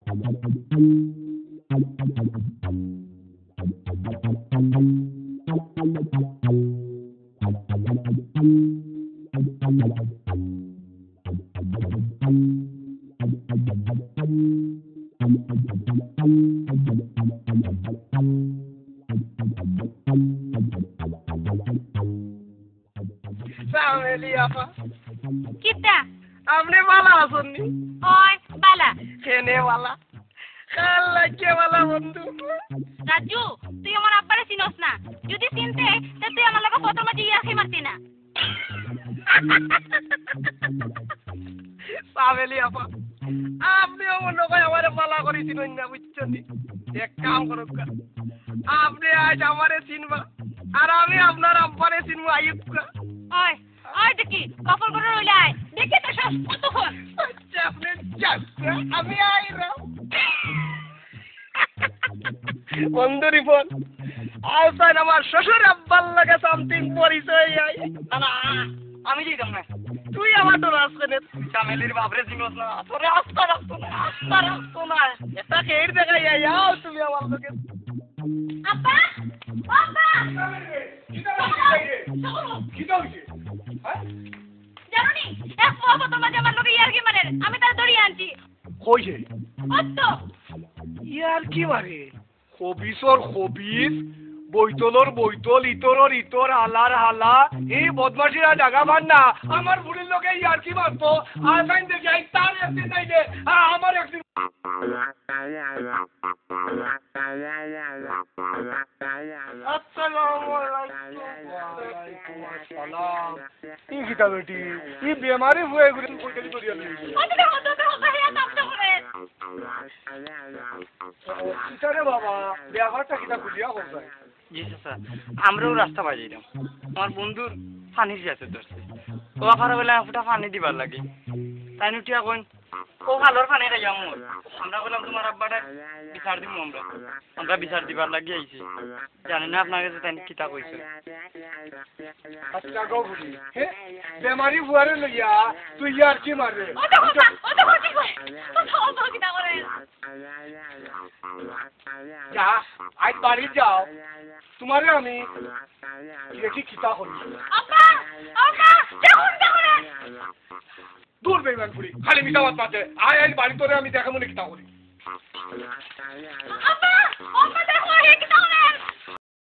Family apa? Kita. Amne wala asonni. Oi, bala. Kene wala. Kala ke wala বন্ধু। রাজু, তুই আমার আব্বারে চিনস না। যদি চিনতে, তা তুই আমার লগে ফটোর মাঝে ইয়ার্কি মারতি না। Family apa? আপনি অমন কই আমারে মালা করি চিনই না বুঝছেন নি? এক কাম করুক। আপনি আজ আমারে চিনবা আর আমি আপনার আব্বারে চিনবো আইয়ুবকা। ওই, ওই দেখি, কফল করে রইলে আয়। দেখি তো সব কতক্ষণ। আচ্ছা আপনি যান, আমি আইরা। বন্ধু রিপন, আজ আমার শ্বশুর আব্বার লাগে সামথিং পরিচয় আই। না আমি যাইতাম না। তুই আমার তো রাস্তানে ফ্যামিলির বাপরে চিনস না। তোরে আস্তা রাখতো না। এটা কের দেখাই আও তুমি আমার লগে। আব্বা! আব্বা! জানোনি, এক ফুয়া ফটোর মাঝে আমার লগে ইয়ার্কি মারে। আমি তার ধরিয়ে আনছি। কইছে অত্তো। ইয়ার কি মারে? হবিসর হবিস, বৈতলর বৈতল, ইতরর ইতর, হালার হালা, এই বদমাশিরা জাগা মান না। আমার বুড়ির লোকে ইয়ার কি মারতো, আর সাইন দেখে আই তার একদিন নাই দে, আমার একদিন। আসসালামু আলাইকুম। এই গীতা বেটি, এই বেমারি হয়ে ঘুরে কইতে করিয়া লই। কিতারে বাবা, ব্যাপারটা কিতা বুঝিয়া বলছাই। জি স্যার, আমরাও রাস্তা বাজাইলাম। আমার বন্ধুর পানির যাতে ধরছে। ও আফারা বেলা ফুটা পানি দিবার লাগে। তাই নুটিয়া কইন, ও ভালোর পানি খাই আমার। আমরা বললাম তোমার আব্বাটা বিচার দিব আমরা বিচার দিবার লাগি আইছি। জানি না আপনার কাছে তাই কিতা কইছে। আচ্ছা গো বুড়ি, বেমারি বুয়ারে লইয়া তুই ইয়ার কি মারে? যা, আজ বাড়ি যাও, তোমারে আমি দেখি কিতা করি। দূর বেইমান বুড়ি, খালি মিটাবাত মাঝে আয় আজ বাড়ি তোরে আমি দেখা মনে কিতা করি।